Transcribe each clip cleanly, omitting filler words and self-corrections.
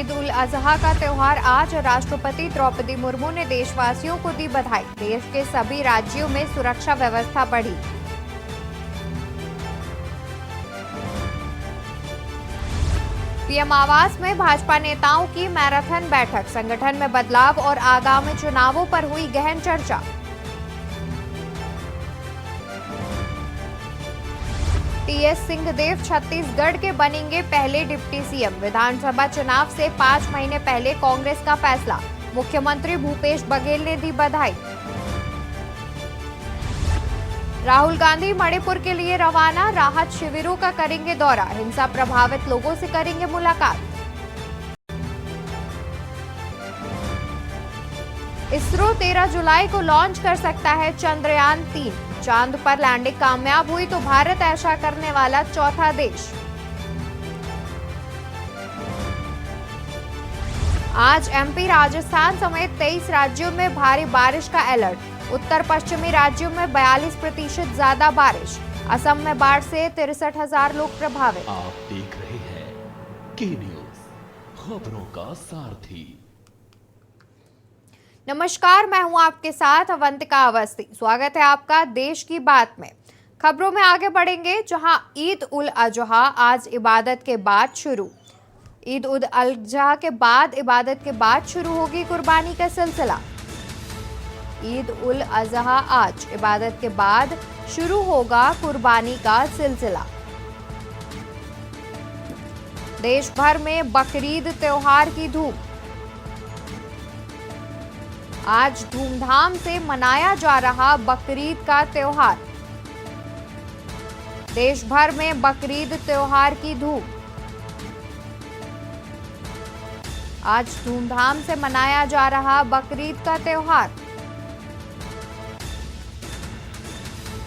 ईद उल अजहा का त्योहार आज। राष्ट्रपति द्रौपदी मुर्मू ने देशवासियों को दी बधाई। देश के सभी राज्यों में सुरक्षा व्यवस्था बढ़ी। पीएम आवास में भाजपा नेताओं की मैराथन बैठक। संगठन में बदलाव और आगामी चुनावों पर हुई गहन चर्चा। टीएस सिंहदेव छत्तीसगढ़ के बनेंगे पहले डिप्टी सीएम। विधानसभा चुनाव से 5 महीने पहले कांग्रेस का फैसला। मुख्यमंत्री भूपेश बघेल ने दी बधाई। राहुल गांधी मणिपुर के लिए रवाना। राहत शिविरों का करेंगे दौरा। हिंसा प्रभावित लोगों से करेंगे मुलाकात। इसरो 13 जुलाई को लॉन्च कर सकता है चंद्रयान 3। चांद पर लैंडिंग कामयाब हुई तो भारत ऐसा करने वाला चौथा देश। आज एमपी, राजस्थान समेत 23 राज्यों में भारी बारिश का अलर्ट। उत्तर पश्चिमी राज्यों में 42% ज्यादा बारिश। असम में बाढ़ से 63,000 लोग प्रभावित। आप देख रहे हैं के न्यूज, खबरों का सारथी। नमस्कार, मैं हूं आपके साथ अवंतिका अवस्थी। स्वागत है आपका देश की बात में। खबरों में आगे बढ़ेंगे, जहां ईद उल अजहा आज इबादत के बाद शुरू। ईद उल अजहा के बाद इबादत के बाद शुरू होगी कुर्बानी का सिलसिला। ईद उल अजहा आज, इबादत के बाद शुरू होगा कुर्बानी का सिलसिला। देश भर में बकरीद त्योहार की धूम। आज धूमधाम से मनाया जा रहा बकरीद का त्योहार। देश भर में बकरीद त्योहार की धूम। आज धूमधाम से मनाया जा रहा बकरीद का त्योहार।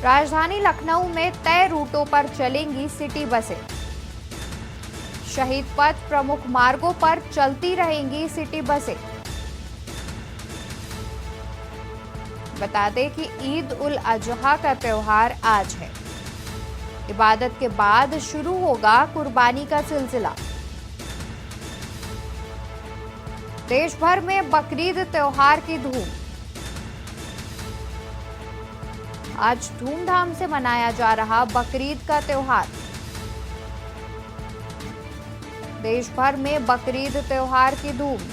राजधानी लखनऊ में तय रूटों पर चलेंगी सिटी बसें। शहीद पथ प्रमुख मार्गों पर चलती रहेंगी सिटी बसें। बता दें कि ईद उल अजहा का त्योहार आज है। इबादत के बाद शुरू होगा कुर्बानी का सिलसिला। देश भर में बकरीद त्योहार की धूम। आज धूमधाम से मनाया जा रहा बकरीद का त्योहार। देश भर में बकरीद त्योहार की धूम।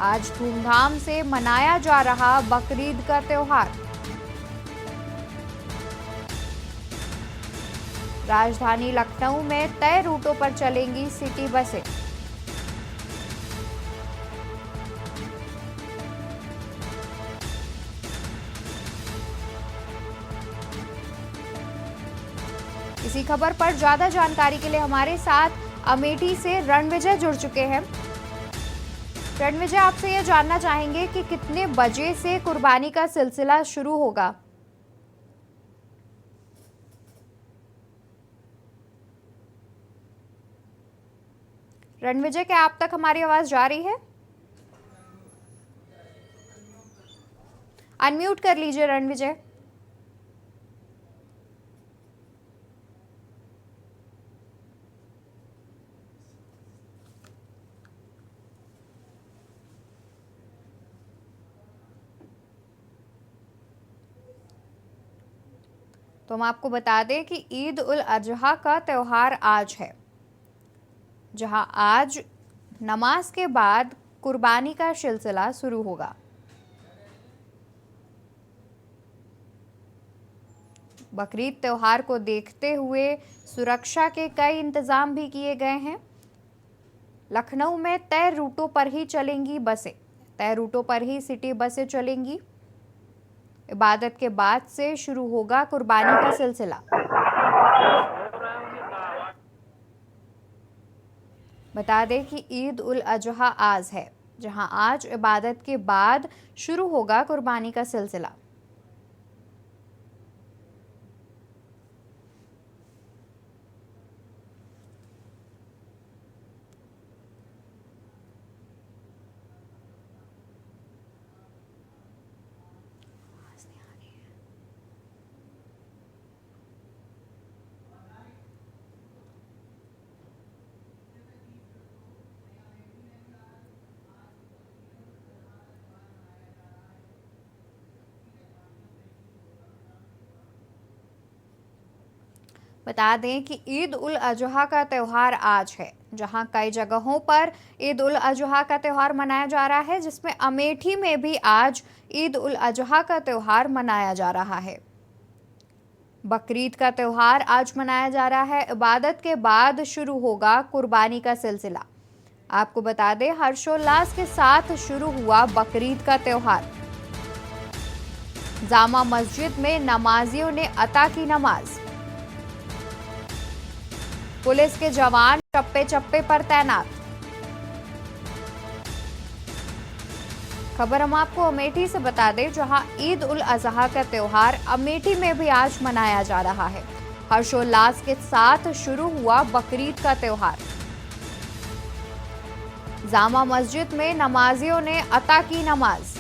आज धूमधाम से मनाया जा रहा बकरीद का त्योहार। राजधानी लखनऊ में तय रूटों पर चलेंगी सिटी बसें। इसी खबर पर ज्यादा जानकारी के लिए हमारे साथ अमेठी से रणविजय जुड़ चुके हैं। रणविजय, आपसे यह जानना चाहेंगे कि कितने बजे से कुर्बानी का सिलसिला शुरू होगा? रणविजय, क्या आप तक हमारी आवाज जा रही है? अनम्यूट कर लीजिए रणविजय। तो हम आपको बता दें कि ईद उल अजहा का त्योहार आज है, जहां आज नमाज के बाद कुर्बानी का सिलसिला शुरू होगा। बकरीद त्योहार को देखते हुए सुरक्षा के कई इंतजाम भी किए गए हैं। लखनऊ में तय रूटों पर ही चलेंगी बसें। तय रूटों पर ही सिटी बसें चलेंगी। इबादत के बाद से शुरू होगा कुर्बानी का सिलसिला। बता दें कि ईद उल अजहा आज है, जहां आज इबादत के बाद शुरू होगा कुर्बानी का सिलसिला। बता दें कि ईद उल अजहा का त्यौहार आज है, जहां कई जगहों पर ईद उल अजहा का त्यौहार मनाया जा रहा है, जिसमें अमेठी में भी आज ईद उल अजहा का त्यौहार मनाया जा रहा है। बकरीद का त्यौहार आज मनाया जा रहा है। इबादत के बाद शुरू होगा कुर्बानी का सिलसिला। आपको बता दें, हर्षोल्लास के साथ शुरू हुआ बकरीद का त्यौहार। जामा मस्जिद में नमाजियों ने अता की नमाज। पुलिस के जवान चप्पे चप्पे पर तैनात। खबर हम आपको अमेठी से बता दें, जहां ईद उल अजहा का त्यौहार अमेठी में भी आज मनाया जा रहा है। हर्षोल्लास के साथ शुरू हुआ बकरीद का त्यौहार। जामा मस्जिद में नमाजियों ने अता की नमाज।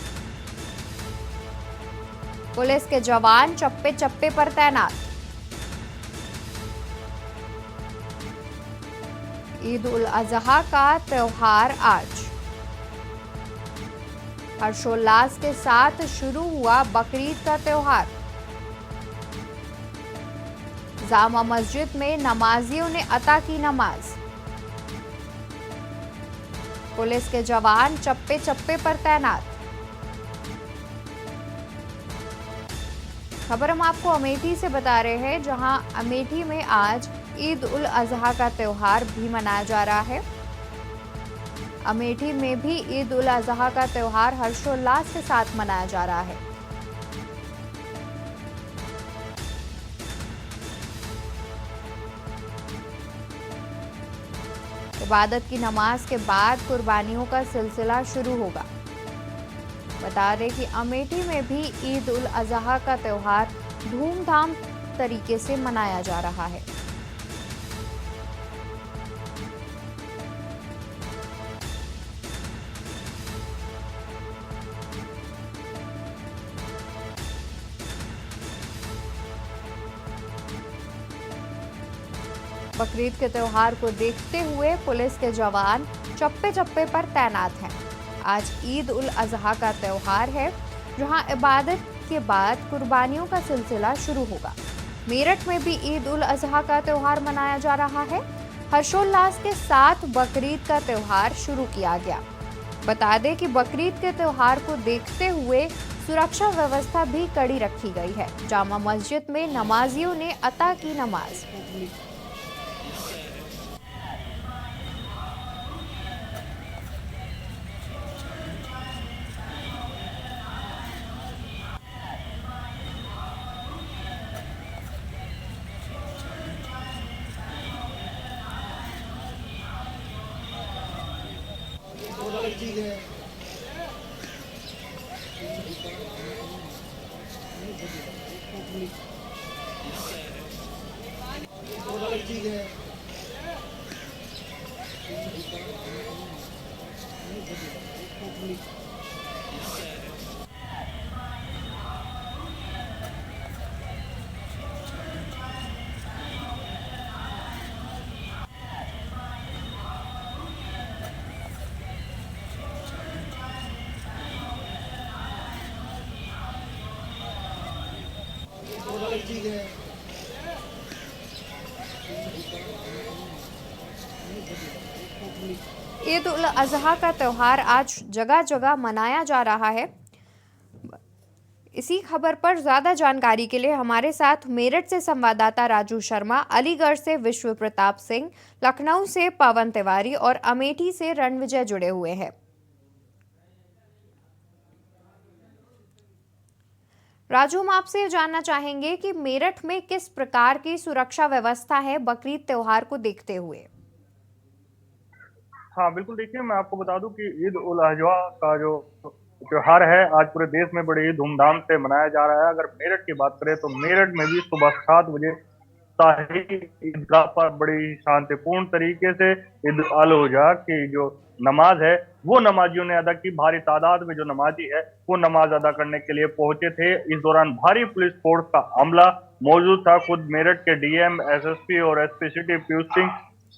पुलिस के जवान चप्पे चप्पे पर तैनात। ईद उल अजहा का त्यौहार आज हर्षोल्लास के साथ शुरू हुआ बकरीद का त्यौहार। जामा मस्जिद में नमाजियों ने अता की नमाज। पुलिस के जवान चप्पे चप्पे पर तैनात। खबर हम आपको अमेठी से बता रहे हैं, जहां अमेठी में आज ईद उल अजहा का त्यौहार भी मनाया जा रहा है। अमेठी में भी ईद उल अजहा का त्यौहार हर्षोल्लास के साथ मनाया जा रहा है। इबादत की नमाज के बाद कुर्बानियों का सिलसिला शुरू होगा। बता दें कि अमेठी में भी ईद उल अजहा का त्यौहार धूमधाम तरीके से मनाया जा रहा है। बकरीद के त्यौहार को देखते हुए पुलिस के जवान चप्पे चप्पे पर तैनात हैं। आज ईद उल अजहा का त्यौहार है, जहां इबादत के बाद कुर्बानियों का सिलसिला शुरू होगा। मेरठ में भी ईद उल अजहा का त्यौहार मनाया जा रहा है। हर्षोल्लास के साथ बकरीद का त्यौहार शुरू किया गया। बता दें कि बकरीद के त्यौहार को देखते हुए सुरक्षा व्यवस्था भी कड़ी रखी गई है। जामा मस्जिद में नमाजियों ने अता की नमाज। चीज है। बहुत अलग चीज है। बहुत अलग चीज है। ईद उल अजहा का त्यौहार आज जगह जगह मनाया जा रहा है। इसी खबर पर ज्यादा जानकारी के लिए हमारे साथ मेरठ से संवाददाता राजू शर्मा, अलीगढ़ से विश्व प्रताप सिंह, लखनऊ से पवन तिवारी और अमेठी से रणविजय जुड़े हुए हैं। राजू, हम आपसे ये जानना चाहेंगे कि मेरठ में किस प्रकार की सुरक्षा व्यवस्था है बकरीद त्योहार को देखते हुए। हाँ बिल्कुल, देखिए मैं आपको बता दूं कि ईद उल अजहा का जो त्योहार है आज पूरे देश में बड़े ही धूमधाम से मनाया जा रहा है। अगर मेरठ की बात करें तो मेरठ में भी सुबह 7 बजे शाही ईदगाह पर बड़ी शांतिपूर्ण तरीके से ईद उल अजहा की जो नमाज है वो नमाजियों ने अदा की। भारी तादाद में जो नमाजी है वो नमाज अदा करने के लिए पहुंचे थे। इस दौरान भारी पुलिस फोर्स का अमला मौजूद था। खुद मेरठ के डीएम, एसएसपी और एसपी सिटी पीयूष सिंह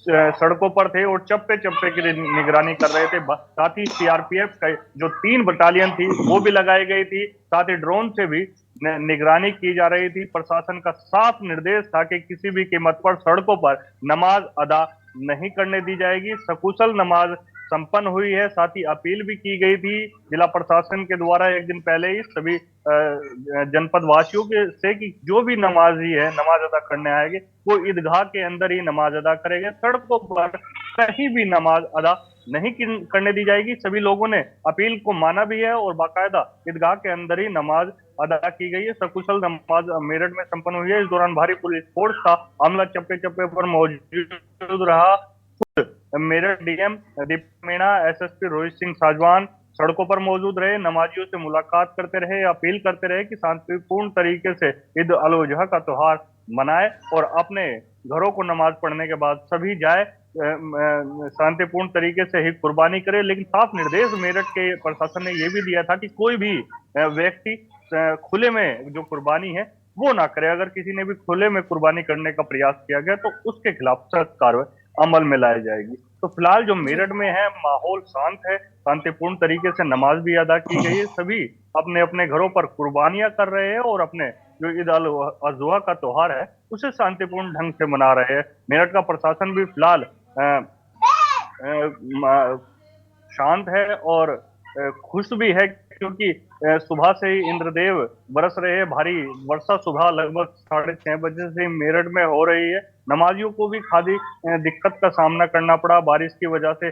सड़कों पर थे और चप्पे चप्पे की निगरानी कर रहे थे। साथ ही सीआरपीएफ का जो 3 बटालियन थी वो भी लगाई गई थी। साथ ही ड्रोन से भी निगरानी की जा रही थी। प्रशासन का साफ निर्देश था कि किसी भी कीमत पर सड़कों पर नमाज अदा नहीं करने दी जाएगी। सकुशल नमाज संपन्न हुई है। साथ ही अपील भी की गई थी जिला प्रशासन के द्वारा एक दिन पहले ही सभी जनपद वासियों के से कि जो भी नमाजी है नमाज अदा करने आएंगे वो ईदगाह के अंदर ही नमाज अदा करेंगे, सड़कों पर कहीं भी नमाज अदा नहीं करने दी जाएगी। सभी लोगों ने अपील को माना भी है और बाकायदा ईदगाह के अंदर ही नमाज अदा की गई है। सकुशल नमाज मेरठ में संपन्न हुई है। इस दौरान भारी पुलिस फोर्स का अमला चप्पे चप्पे पर मौजूद रहा। मेरठ डीएम दीपक मीणा, एसएसपी रोहित सिंह साजवान सड़कों पर मौजूद रहे, नमाजियों से मुलाकात करते रहे, अपील करते रहे कि शांतिपूर्ण तरीके से ईद उल अजहा का त्योहार मनाए और अपने घरों को नमाज पढ़ने के बाद सभी जाए शांतिपूर्ण तरीके से ही कुर्बानी करे। लेकिन साफ निर्देश मेरठ के प्रशासन ने यह भी दिया था कि कोई भी व्यक्ति खुले में जो कुर्बानी है वो ना करे। अगर किसी ने भी खुले में कुर्बानी करने का प्रयास किया गया तो उसके खिलाफ सख्त कार्रवाई अमल में लाई जाएगी। तो फिलहाल जो मेरठ में है माहौल शांत है, शांतिपूर्ण तरीके से नमाज भी अदा की गई है। सभी अपने अपने घरों पर कुर्बानियां कर रहे हैं और अपने जो ईद उल अजहा का त्योहार है उसे शांतिपूर्ण ढंग से मना रहे हैं। मेरठ का प्रशासन भी फिलहाल शांत है और खुश भी है क्योंकि सुबह से ही इंद्रदेव बरस रहे हैं। भारी वर्षा सुबह लगभग 6:30 बजे से मेरठ में हो रही है। नमाजियों को भी खासी दिक्कत का सामना करना पड़ा। बारिश की वजह से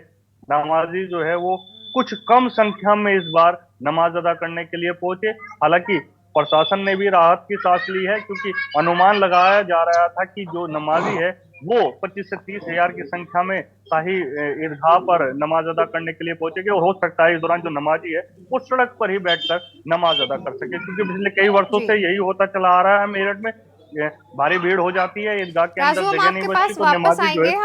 नमाजी जो है वो कुछ कम संख्या में इस बार नमाज अदा करने के लिए पहुंचे। हालांकि प्रशासन ने भी राहत की सांस ली है क्योंकि अनुमान लगाया जा रहा था कि जो नमाजी है वो 25 से 30 हजार की संख्या में शाही ईदगाह पर नमाज अदा करने के लिए पहुंचेंगे और हो सकता है इस दौरान जो नमाजी है वो सड़क पर ही बैठकर नमाज अदा कर सके, क्योंकि पिछले कई वर्षों से यही होता चला आ रहा है। मेरठ में भारी भीड़ हो जाती है, ईदगाह के अंदर जगह नहीं बचती तो नमाजी जो है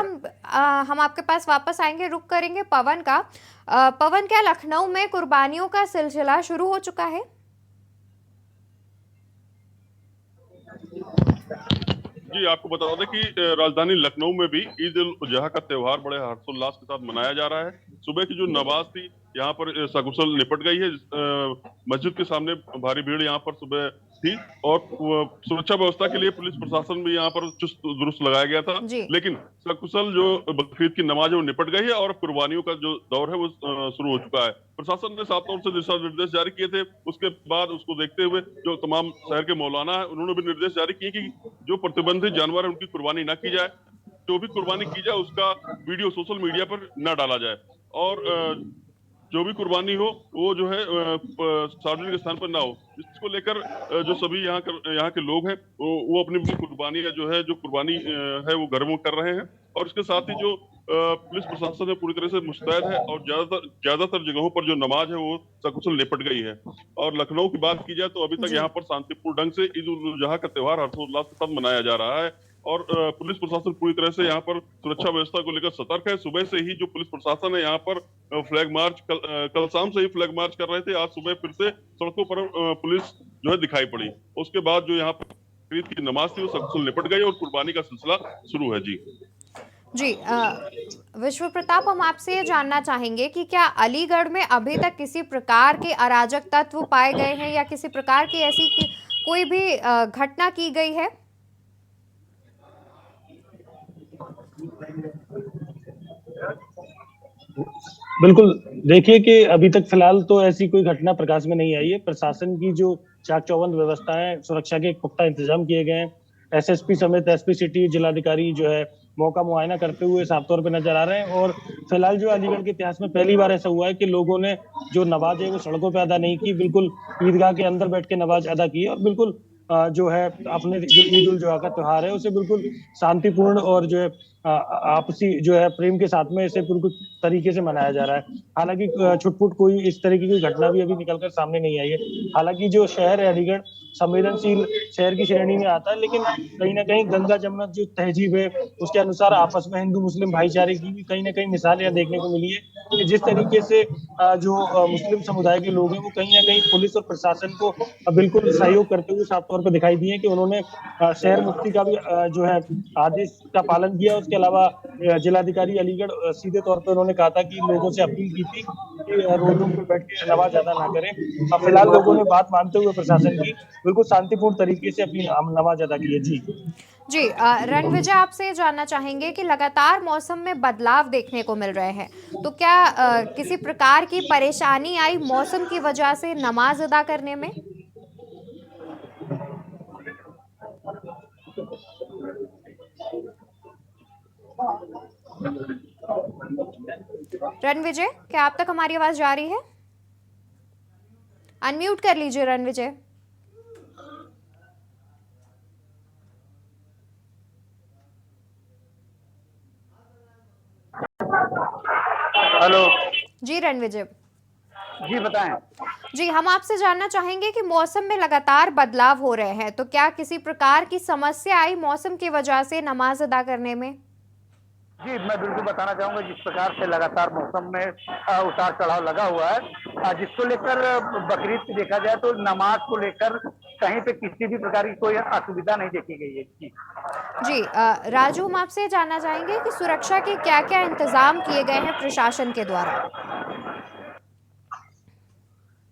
हम आपके पास वापस आएंगे। रुक करेंगे पवन का। पवन, क्या लखनऊ में कुर्बानियों का सिलसिला शुरू हो चुका है? जी, आपको बता दें कि राजधानी लखनऊ में भी ईद उल अजहा का त्योहार बड़े हर्षोल्लास के साथ मनाया जा रहा है। सुबह की जो नमाज थी यहाँ पर सकुशल निपट गई है। मस्जिद के सामने भारी भीड़ यहाँ पर सुबह थी और सुरक्षा व्यवस्था के लिए पुलिस प्रशासन भी यहाँ पर चुस्त दुरुस्त लगाया गया था। लेकिन सकुशल जो बकरीद की नमाज है वो निपट गई है और कुर्बानियों का जो दौर है वो शुरू हो चुका है। प्रशासन ने साफ तौर से दिशा निर्देश जारी किए थे। उसके बाद उसको देखते हुए जो तमाम शहर के मौलाना है उन्होंने भी निर्देश जारी किए कि जो प्रतिबंधित जानवर है उनकी कुर्बानी न की जाए। जो भी कुर्बानी की जाए उसका वीडियो सोशल मीडिया पर न डाला जाए और जो भी कुर्बानी हो वो जो है सार्वजनिक स्थान पर ना हो। इसको लेकर जो सभी यहाँ के लोग हैं वो अपनी कुर्बानी जो कुर्बानी है वो घर में कर रहे हैं और इसके साथ ही जो पुलिस प्रशासन है पूरी तरह से मुस्तैद है और ज्यादातर जगहों पर जो नमाज है वो सकुशल निपट गई है। और लखनऊ की बात की जाए तो अभी तक यहाँ पर शांतिपूर्ण ढंग से ईद उल अजहा का त्योहार हर्षोल्लास के साथ मनाया जा रहा है और पुलिस प्रशासन पूरी तरह से यहाँ पर सुरक्षा व्यवस्था को लेकर सतर्क है। सुबह से ही जो पुलिस प्रशासन है यहाँ पर फ्लैग मार्च कल शाम से ही फ्लैग मार्च कर रहे थे। आज सुबह फिर से सड़कों पर पुलिस जो है दिखाई पड़ी। उसके बाद जो यहाँ पर ईद की नमाज थी वो सकुशल निपट गई और कुर्बानी का सिलसिला शुरू है। जी विश्व प्रताप, हम आपसे ये जानना चाहेंगे कि क्या अलीगढ़ में अभी तक किसी प्रकार के अराजक तत्व पाए गए हैं या किसी प्रकार की ऐसी कोई भी घटना की गई है? बिल्कुल, देखिए कि अभी तक फिलहाल तो ऐसी कोई घटना प्रकाश में नहीं आई है। प्रशासन की जो चाक चौबंद व्यवस्था है, सुरक्षा के पुख्ता इंतजाम किए गए हैं। एसएसपी समेत एसपी सिटी जिलाधिकारी जो है मौका मुआयना करते हुए साफ तौर पे नजर आ रहे हैं और फिलहाल जो अलीगढ़ के इतिहास में पहली बार ऐसा हुआ है कि लोगों ने जो नमाज है वो सड़कों पे अदा नहीं की, बिल्कुल ईदगाह के अंदर बैठ के नमाज अदा की और बिल्कुल जो है अपने जो ईद उल अजहा का त्योहार है उसे बिल्कुल शांतिपूर्ण और जो है आपसी जो है प्रेम के साथ में इसे बिल्कुल तरीके से मनाया जा रहा है। हालांकि छुटपुट कोई इस तरीके की घटना भी अभी निकलकर सामने नहीं आई है। हालांकि जो शहर है अलीगढ़ संवेदनशील शहर की श्रेणी में आता है, लेकिन कहीं ना कहीं गंगा जमुना जो तहजीब है उसके अनुसार आपस में हिंदू मुस्लिम भाईचारे की भी कहीं ना कहीं मिसाल यहाँ देखने को मिली है कि जिस तरीके से जो मुस्लिम समुदाय के लोग हैं वो कहीं ना कहीं पुलिस और प्रशासन को बिल्कुल सहयोग करते हुए साफ तौर पर दिखाई दिए कि उन्होंने शहर मुक्ति का भी जो है आदेश का पालन किया। इसके अलावा जिलाधिकारी अलीगढ़ सीधे तौर पर उन्होंने कहा था कि लोगों से अपील की थी कि रोडों पर बैठ के नमाज अदा ना करें। अब फिलहाल लोगों ने बात मानते हुए प्रशासन की बिल्कुल शांतिपूर्ण तरीके से अपनी नमाज अदा की है। जी रणविजय, आपसे ये जानना चाहेंगे कि लगातार मौसम में बदलाव देखने को मिल रहे हैं, तो क्या किसी प्रकार की परेशानी आई मौसम की वजह से नमाज अदा करने में? रणविजय, क्या आप तक हमारी आवाज जा रही है? अनम्यूट कर लीजिए रणविजय। हेलो जी रणविजय जी, बताएं। जी, हम आपसे जानना चाहेंगे कि मौसम में लगातार बदलाव हो रहे हैं, तो क्या किसी प्रकार की समस्या आई मौसम की वजह से नमाज अदा करने में? जी, मैं बिल्कुल बताना चाहूंगा, जिस प्रकार से लगातार मौसम में उतार चढ़ाव लगा हुआ है, जिसको लेकर बकरीद की देखा जाए तो नमाज को लेकर कहीं पे किसी भी प्रकार की कोई असुविधा नहीं देखी गई है। जी राजू, हम आपसे जानना चाहेंगे कि सुरक्षा के क्या क्या इंतजाम किए गए हैं प्रशासन के द्वारा?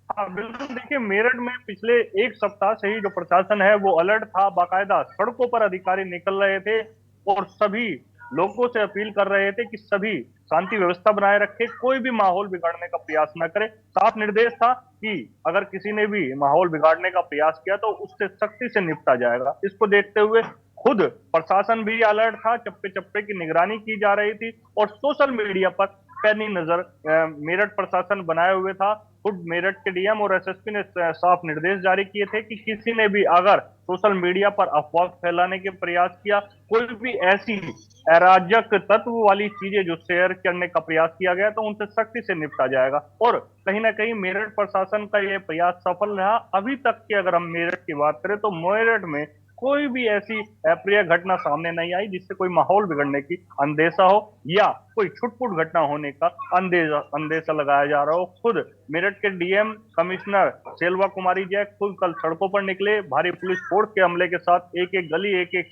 हाँ बिल्कुल, देखिए मेरठ में पिछले एक सप्ताह से ही जो प्रशासन है वो अलर्ट था। बाकायदा सड़कों पर अधिकारी निकल रहे थे और सभी लोगों से अपील कर रहे थे कि सभी शांति व्यवस्था बनाए रखे, कोई भी माहौल बिगाड़ने का प्रयास न करे। साफ निर्देश था कि अगर किसी ने भी माहौल बिगाड़ने का प्रयास किया तो उससे सख्ती से निपटा जाएगा। इसको देखते हुए खुद प्रशासन भी अलर्ट था, चप्पे चप्पे की निगरानी की जा रही थी और सोशल मीडिया पर पैनी नजर मेरठ प्रशासन बनाए हुए था। खुद मेरठ के डीएम और एसएसपी ने साफ निर्देश जारी किए थे कि किसी ने भी अगर सोशल मीडिया पर अफवाह फैलाने के प्रयास किया, कोई भी ऐसी अराजक तत्व वाली चीजें जो शेयर करने का प्रयास किया गया तो उनसे सख्ती से निपटा जाएगा। और कहीं ना कहीं मेरठ प्रशासन का यह प्रयास सफल रहा। अभी तक की अगर हम मेरठ की बात करें तो मेरठ में कोई भी ऐसी अप्रिय घटना सामने नहीं आई जिससे कोई माहौल बिगड़ने की अंदेशा हो या कोई छुटपुट घटना होने का अंदेशा लगाया जा रहा हो। खुद मेरठ के डीएम कमिश्नर सेल्वा कुमारी जय खुद कल सड़कों पर निकले, भारी पुलिस फोर्स के हमले के साथ एक एक गली एक एक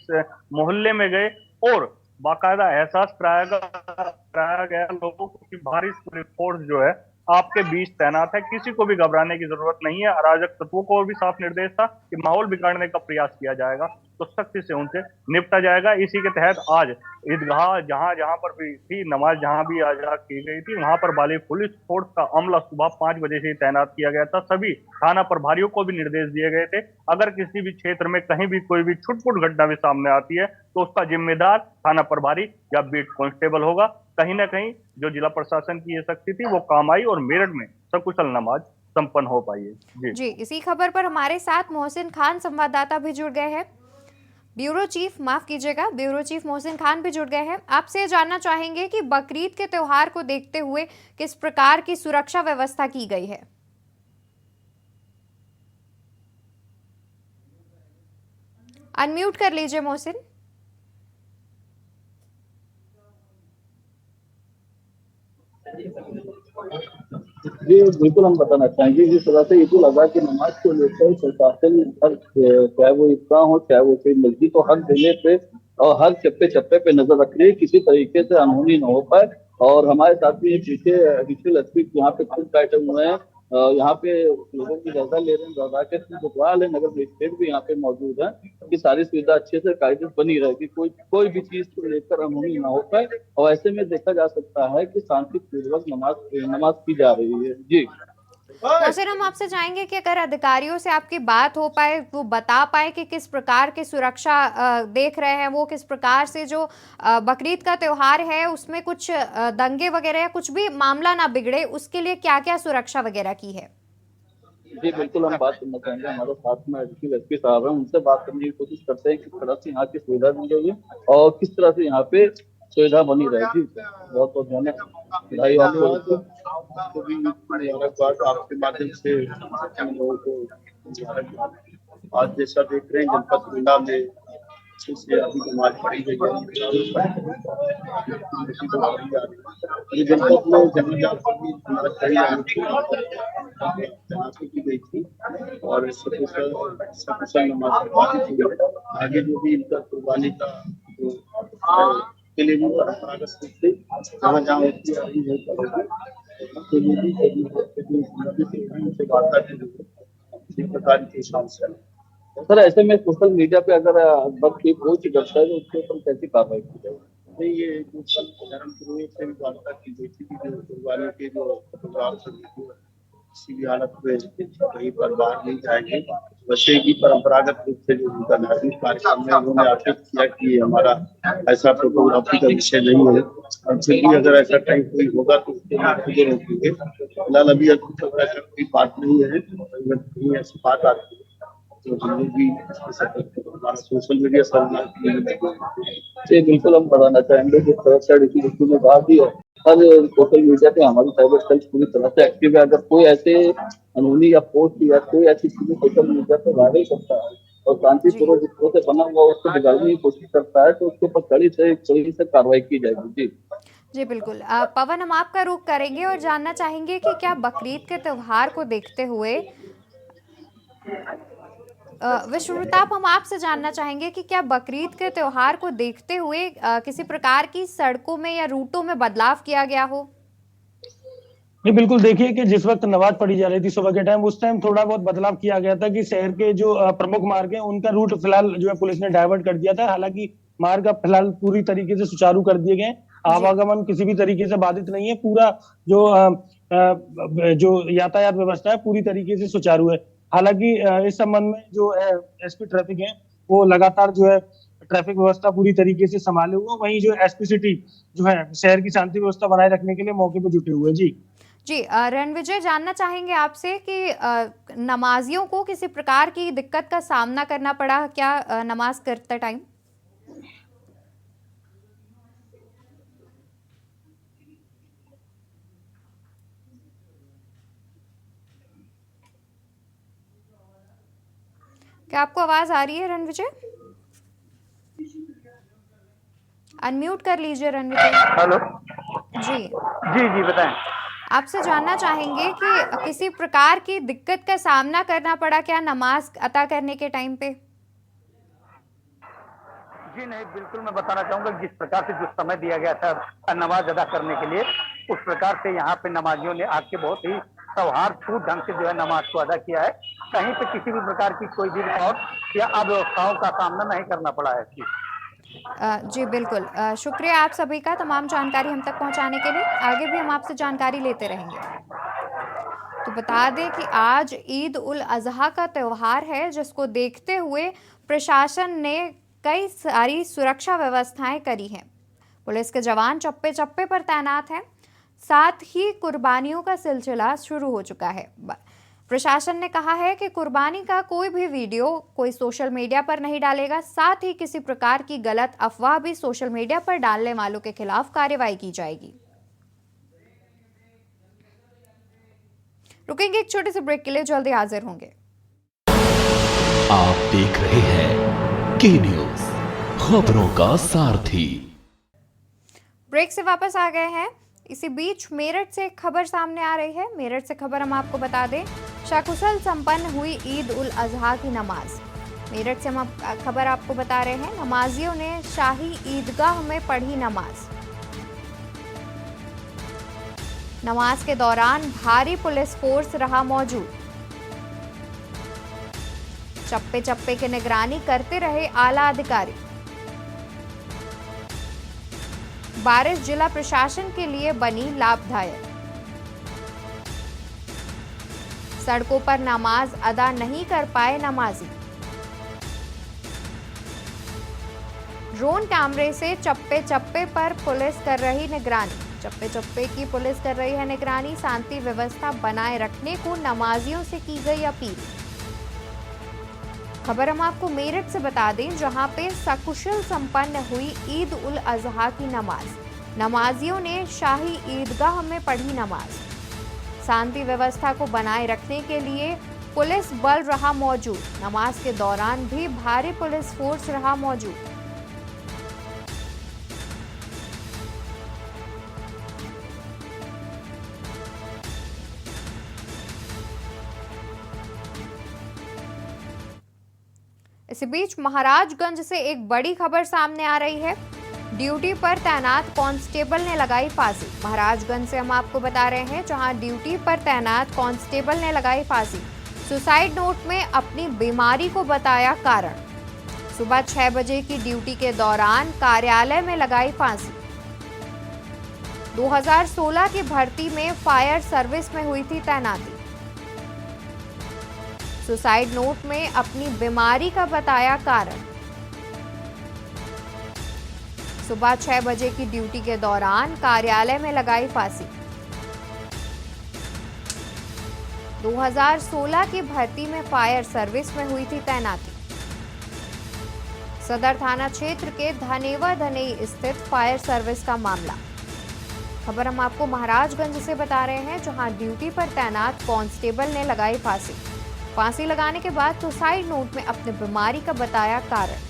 मोहल्ले में गए और बाकायदा एहसास कराया गया लोगों को कि भारी पुलिस फोर्स जो है आपके बीच तैनात है, किसी को भी घबराने की जरूरत नहीं है। अराजक तत्वों को भी साफ निर्देश था कि माहौल बिगाड़ने का प्रयास किया जाएगा तो सख्ती से उनसे निपटा जाएगा। इसी के तहत आज ईदगाह जहां पर भी थी, नमाज जहां भी अदा की गई थी, वहां पर बाली पुलिस फोर्स का अमला सुबह 5 बजे से तैनात किया गया था। सभी थाना प्रभारियों को भी निर्देश दिए गए थे, अगर किसी भी क्षेत्र में कहीं भी कोई भी छुटपुट घटना भी सामने आती है तो उसका जिम्मेदार थाना प्रभारी या बीट कांस्टेबल होगा। कहीं ना कहीं जो जिला प्रशासन की ये शक्ति थी वो काम आई और मेरठ में सकुशल नमाज संपन्न हो पाई है। जी, इसी खबर पर हमारे साथ मोहसिन खान संवाददाता भी जुड़ गए हैं। ब्यूरो चीफ, माफ कीजिएगा, ब्यूरो चीफ मोहसिन खान भी जुड़ गए हैं। आपसे जानना चाहेंगे कि बकरीद के त्योहार को देखते हुए किस प्रकार की सुरक्षा व्यवस्था की गई है? अनम्यूट कर लीजिए मोहसिन। जी बिल्कुल, हम बताना चाहेंगे जिस तरह से ईद उल अजहा की नमाज को लेकर प्रशासन हर, चाहे वो ईदगाह हो चाहे वो कोई मस्जिद हो, हर जगह पे और हर चप्पे चप्पे पे नजर रख रही है, किसी तरीके से अनहोनी न हो पाए। और हमारे साथ में पीछे एडिशनल एसपी यहाँ पे खुद बैठे हुए हैं, यहाँ पे लोगों की जायजा ले रहे हैं, जायजा के कोतवाल है, नगर मजिस्ट्रेट भी यहाँ पे मौजूद है कि सारी सुविधा अच्छे से कायदे बनी रहेगी, कोई भी चीज को लेकर अनहोनी ना हो पाए। और ऐसे में देखा जा सकता है कि शांतिपूर्वक नमाज की जा रही है। जी मोहसिन, हम आपसे चाहेंगे कि अगर अधिकारियों से आपकी बात हो पाए, वो बता पाए कि किस प्रकार की सुरक्षा देख रहे हैं, वो किस प्रकार से जो बकरीद का त्योहार है उसमें कुछ दंगे वगैरह या कुछ भी मामला ना बिगड़े, उसके लिए क्या क्या सुरक्षा वगैरह की है? जी बिल्कुल, हम बात करना चाहेंगे, हमारे साथ में एसपी एसपी साहब हैं, उनसे बात करने की कोशिश करते हैं किस तरह से यहाँ की सुविधा दी गई है और किस तरह से यहाँ पे सुविधा बनी रहेगी। बहुत बहुत धन्यवाद आपके माध्यम से लोगों को। आज जैसा देख रहे हैं जनपद गोंडा में अभी नमाज पढ़ी गई है, जनपद में जहाँ की गई थी और सकुशल नमाज पढ़ी गई। आगे जो भी इनका कुर्बानी का जो उसके लिए भी परंपरागत रूप से जहाँ जहाँ होती है अभी नहीं करेगी, उसके लिए भी से वार्ता की गई है। इसी प्रकार की समस्या है। सर ऐसे में सोशल मीडिया पे अगर बग कोई पोस्ट करता है तो उसके ऊपर कैसी कार्रवाई की जाएगी? नहीं, ये जो कल चरण शुरू से भी वार्ता की गई थी कि जो कुर्बानी के जो फोटोग्राफ किसी भी हालत में कहीं पर बाहर नहीं जाएंगे। वैसे भी परंपरागत रूप से जो उनका धार्मिक कार्यक्रम है उन्होंने आक्षेप किया कि ये हमारा ऐसा फोटोग्राफी का विषय नहीं है, और फिर भी अगर ऐसा कहीं कोई होगा तो उसके लिए खुद रोकेंगे। फिलहाल अभी ऐसा कोई बात नहीं है, कहीं ऐसी बात आती है तो हम लोग भी हमारा सोशल मीडिया सब बिल्कुल हम बताना चाहेंगे कि सुरक्षा ऋषि में बात भी है। हर सोशल मीडिया पे हमारी साइबर सेल पूरी तरह से एक्टिव है। अगर कोई ऐसे अनहोनी या पोस्ट या कोई ऐसी चीजें सोशल मीडिया पे वायरल करता है और शांतिपूर्वक जिसको से बना हुआ उसको बिगाड़ने की कोशिश करता है तो उसके ऊपर कड़ी से कार्रवाई की जाएगी। जी जी बिल्कुल। पवन, हम आपका रुख करेंगे और जानना चाहेंगे कि क्या बकरीद के त्योहार को देखते हुए विश्व प्रताप, हम आपसे जानना चाहेंगे कि क्या बकरीद के त्योहार को देखते हुए किसी प्रकार की सड़कों में या रूटों में बदलाव किया गया हो? नहीं, बिल्कुल। देखिए कि जिस वक्त नमाज पढ़ी जा रही थी सुबह के टाइम, उस टाइम थोड़ा बहुत बदलाव किया गया था कि शहर के जो प्रमुख मार्ग हैं उनका रूट फिलहाल जो है पुलिस ने डाइवर्ट कर दिया था। हालांकि मार्ग अब फिलहाल पूरी तरीके से सुचारू कर दिए गए, आवागमन किसी भी तरीके से बाधित नहीं है। पूरा जो यातायात व्यवस्था है पूरी तरीके से सुचारू है। हालांकि इस संबंध में जो एसपी ट्रैफिक है वो लगातार जो है ट्रैफिक व्यवस्था पूरी तरीके से संभाले हुए, वहीं जो एसपी सिटी जो है शहर की शांति व्यवस्था बनाए रखने के लिए मौके पर जुटे हुए। जी रणविजय, जानना चाहेंगे आपसे कि नमाजियों को किसी प्रकार की दिक्कत का सामना करना पड़ा क्या नमाज करते टाइम? क्या आपको आवाज आ रही है रणविजय? अनम्यूट कर लीजिए रणविजय। हेलो जी जी जी बताएं। आपसे जानना चाहेंगे कि किसी प्रकार की दिक्कत का सामना करना पड़ा क्या नमाज अता करने के टाइम पे? जी नहीं, बिल्कुल मैं बताना चाहूंगा जिस प्रकार से जो समय दिया गया था नमाज अदा करने के लिए, उस प्रकार से यहाँ पे नमाजियों ने आके बहुत ही सौहार्दपूर्ण ढंग से जो है नमाज को अदा किया है। कहीं पे किसी भी प्रकार की कोई भी रुकावट या अव्यवस्थाओं का सामना नहीं करना पड़ा है। जी बिल्कुल। शुक्रिया आप सभी का तमाम जानकारी हम तक पहुंचाने के लिए। आगे भी हम आपसे जानकारी लेते रहेंगे। तो बता दें कि आज ईद उल अजहा का त्यौहार है, जिसको देखते हुए प्रशासन ने कई सारी सुरक्षा व्यवस्थाएं करी हैं। पुलिस के जवान चप्पे चप्पे पर तैनात हैं। साथ ही कुर्बानियों का सिलसिला शुरू हो चुका है। प्रशासन ने कहा है कि कुर्बानी का कोई भी वीडियो कोई सोशल मीडिया पर नहीं डालेगा। साथ ही किसी प्रकार की गलत अफवाह भी सोशल मीडिया पर डालने वालों के खिलाफ कार्रवाई की जाएगी। रुकेंगे एक छोटे से ब्रेक के लिए, जल्दी हाजिर होंगे। आप देख रहे हैं के न्यूज, खबरों का सारथी। ब्रेक से वापस आ गए हैं। इसी बीच मेरठ से एक खबर सामने आ रही है। मेरठ से खबर हम आपको बता दें, सकुशल संपन्न हुई ईद उल अजहा की नमाज। मेरठ से हम खबर आपको बता रहे हैं, नमाजियों ने शाही ईदगाह में पढ़ी नमाज। नमाज के दौरान भारी पुलिस फोर्स रहा मौजूद। चप्पे चप्पे की निगरानी करते रहे आला अधिकारी। बारिश जिला प्रशासन के लिए बनी लाभदायक। सड़कों पर नमाज अदा नहीं कर पाए नमाजी। ड्रोन कैमरे से चप्पे चप्पे पर पुलिस कर रही निगरानी। चप्पे चप्पे की पुलिस कर रही है निगरानी। शांति व्यवस्था बनाए रखने को नमाजियों से की गई अपील। खबर हम आपको मेरठ से बता दें, जहां पे सकुशल संपन्न हुई ईद उल अजहा की नमाज। नमाजियों ने शाही ईदगाह में पढ़ी नमाज। शांति व्यवस्था को बनाए रखने के लिए पुलिस बल रहा मौजूद। नमाज के दौरान भी भारी पुलिस फोर्स रहा मौजूद। इसी बीच महाराजगंज से एक बड़ी खबर सामने आ रही है, ड्यूटी पर तैनात कांस्टेबल ने लगाई फांसी। महाराजगंज से हम आपको बता रहे हैं, जहां ड्यूटी पर तैनात कांस्टेबल ने लगाई फांसी। सुसाइड नोट में अपनी बीमारी को बताया कारण। सुबह 6 बजे की ड्यूटी के दौरान कार्यालय में लगाई फांसी। 2016 की भर्ती में फायर सर्विस में हुई थी तैनाती। सुसाइड नोट में अपनी बीमारी का बताया कारण। सुबह 6 बजे की ड्यूटी के दौरान कार्यालय में लगाई फांसी। 2016 की भर्ती में फायर सर्विस में हुई थी तैनाती। सदर थाना क्षेत्र के धनेवा धनई स्थित फायर सर्विस का मामला। खबर हम आपको महाराजगंज से बता रहे हैं, जहां ड्यूटी पर तैनात कांस्टेबल ने लगाई फांसी। फांसी लगाने के बाद सुसाइड नोट में अपनी बीमारी का बताया कारण।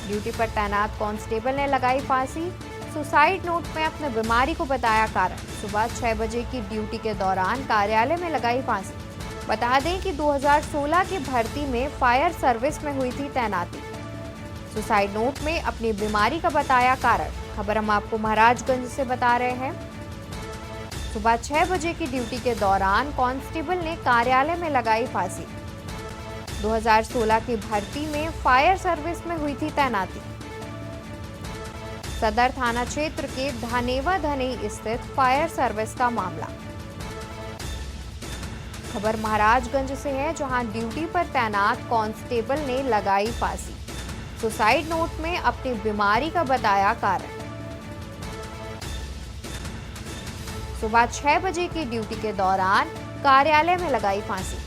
ड्यूटी पर तैनात कांस्टेबल ने लगाई फांसी। सुसाइड नोट में अपनी बीमारी को बताया कारण। सुबह 6 बजे की ड्यूटी के दौरान कार्यालय में लगाई फांसी। बता दें कि 2016 की भर्ती में फायर सर्विस में हुई थी तैनाती। सुसाइड नोट में अपनी बीमारी का बताया कारण। खबर हम आपको महाराजगंज से बता रहे हैं। सुबह 6 बजे की ड्यूटी के दौरान कांस्टेबल ने कार्यालय में लगाई फांसी। 2016 की भर्ती में फायर सर्विस में हुई थी तैनाती। सदर थाना क्षेत्र के धनेवा धनई स्थित फायर सर्विस का मामला। खबर महाराजगंज से है, जहां ड्यूटी पर तैनात कांस्टेबल ने लगाई फांसी। सुसाइड नोट में अपनी बीमारी का बताया कारण। सुबह 6 बजे की ड्यूटी के दौरान कार्यालय में लगाई फांसी।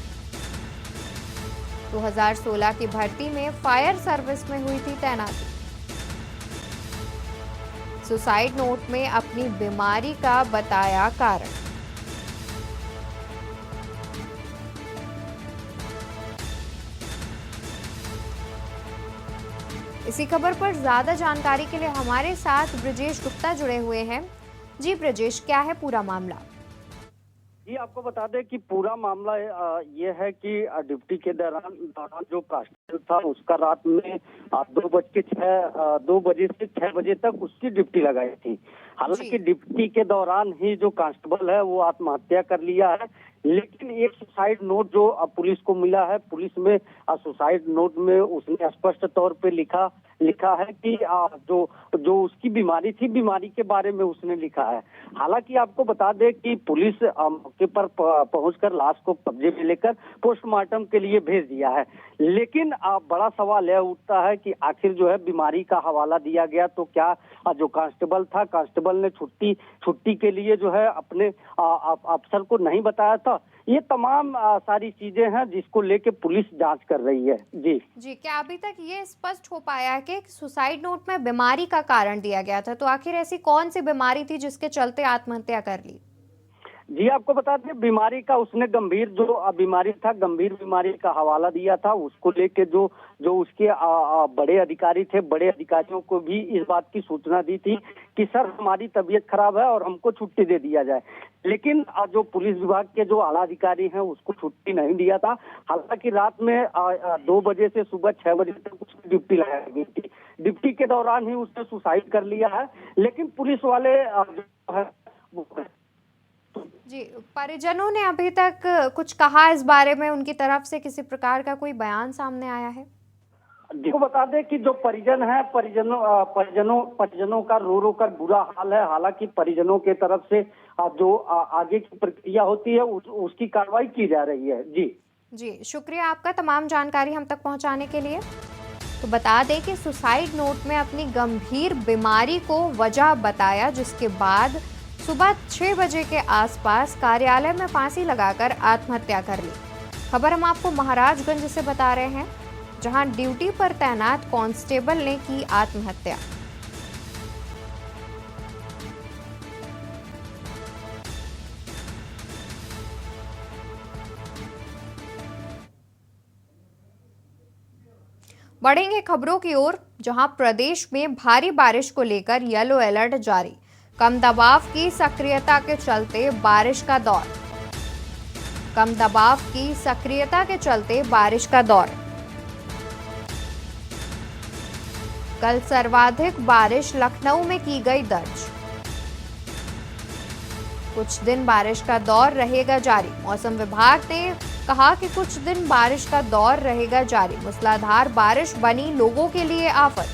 2016 की भर्ती में फायर सर्विस में हुई थी तैनाती। सुसाइड नोट में अपनी बीमारी का बताया कारण। इसी खबर पर ज्यादा जानकारी के लिए हमारे साथ ब्रजेश गुप्ता जुड़े हुए हैं। जी ब्रजेश, क्या है पूरा मामला? जी आपको बता दें कि पूरा मामला ये है कि ड्यूटी के दौरान जो कांस्टेबल था उसका रात में 2 बजे से 6 बजे तक उसकी ड्यूटी लगाई थी। हालांकि ड्यूटी के दौरान ही जो कांस्टेबल है वो आत्महत्या कर लिया है, लेकिन एक सुसाइड नोट जो पुलिस को मिला है, पुलिस में सुसाइड नोट में उसने स्पष्ट तौर पे लिखा है कि जो उसकी बीमारी थी, बीमारी के बारे में उसने लिखा है। हालांकि आपको बता दें कि पुलिस मौके पर पहुंचकर लाश को कब्जे में लेकर पोस्टमार्टम के लिए भेज दिया है, लेकिन बड़ा सवाल यह उठता है कि आखिर जो है बीमारी का हवाला दिया गया तो क्या जो कांस्टेबल था, कांस्टेबल ने छुट्टी के लिए जो है अपने अफसर को नहीं बताया था। ये तमाम सारी चीजें हैं जिसको लेके पुलिस जांच कर रही है। जी, क्या अभी तक ये स्पष्ट हो पाया है कि सुसाइड नोट में बीमारी का कारण दिया गया था? तो आखिर ऐसी कौन सी बीमारी थी जिसके चलते आत्महत्या कर ली? जी आपको बता दें, बीमारी का उसने गंभीर बीमारी का हवाला दिया था। उसको लेके जो उसके बड़े अधिकारी थे, बड़े अधिकारियों को भी इस बात की सूचना दी थी कि सर हमारी तबीयत खराब है और हमको छुट्टी दे दिया जाए, लेकिन जो पुलिस विभाग के जो आला अधिकारी हैं उसको छुट्टी नहीं दिया था। हालांकि रात में 2 बजे से सुबह 6 बजे तक उसकी ड्यूटी लगाई गई थी। ड्यूटी के दौरान ही उसने सुसाइड कर लिया है, लेकिन पुलिस वाले जी, परिजनों ने अभी तक कुछ कहा इस बारे में? उनकी तरफ से किसी प्रकार का कोई बयान सामने आया है? देखो बता दें कि जो परिजन है, परिजनों का रो कर बुरा हाल है। हालांकि परिजनों के तरफ से जो आगे की प्रक्रिया होती है उसकी कार्रवाई की जा रही है। जी, शुक्रिया आपका तमाम जानकारी हम तक पहुंचाने के लिए। तो बता दें कि सुसाइड नोट में अपनी गंभीर बीमारी को वजह बताया, जिसके बाद सुबह 6 बजे के आसपास कार्यालय में फांसी लगाकर आत्महत्या कर ली। खबर हम आपको महाराजगंज से बता रहे हैं, जहां ड्यूटी पर तैनात कांस्टेबल ने की आत्महत्या। बढ़ेंगे खबरों की ओर, जहां प्रदेश में भारी बारिश को लेकर येलो अलर्ट जारी। कम दबाव की सक्रियता के चलते बारिश का दौर। कम दबाव की सक्रियता के चलते बारिश का दौर। कल सर्वाधिक बारिश लखनऊ में की गई दर्ज। कुछ दिन बारिश का दौर रहेगा जारी। मौसम विभाग ने कहा कि कुछ दिन बारिश का दौर रहेगा जारी। मूसलाधार बारिश बनी लोगों के लिए आफत।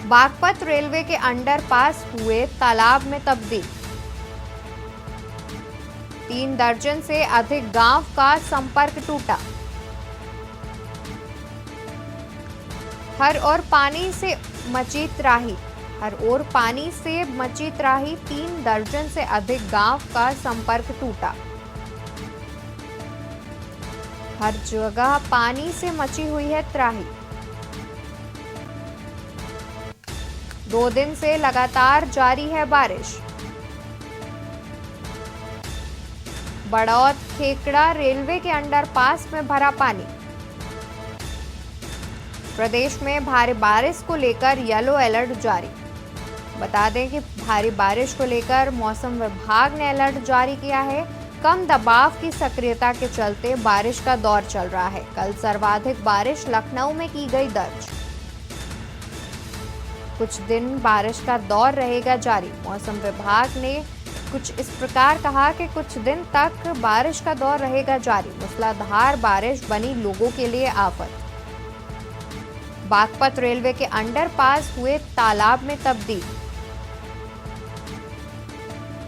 बागपत रेलवे के अंडरपास हुए तालाब में तब्दील। 3 दर्जन से अधिक गांव का संपर्क टूटा। हर ओर पानी से मची त्राही। 3 दर्जन से अधिक गांव का संपर्क टूटा। हर जगह पानी से मची हुई है त्राही। 2 दिन से लगातार जारी है बारिश। बड़ौद खेकड़ा रेलवे के अंडरपास में भरा पानी। प्रदेश में भारी बारिश को लेकर येलो अलर्ट जारी। बता दें कि भारी बारिश को लेकर मौसम विभाग ने अलर्ट जारी किया है। कम दबाव की सक्रियता के चलते बारिश का दौर चल रहा है। कल सर्वाधिक बारिश लखनऊ में की गई दर्ज। कुछ दिन बारिश का दौर रहेगा जारी। मौसम विभाग ने कुछ इस प्रकार कहा कि कुछ दिन तक बारिश का दौर रहेगा जारी। मूसलाधार बारिश बनी लोगों के लिए आफत। बागपत रेलवे के अंडरपास हुए तालाब में तब्दील।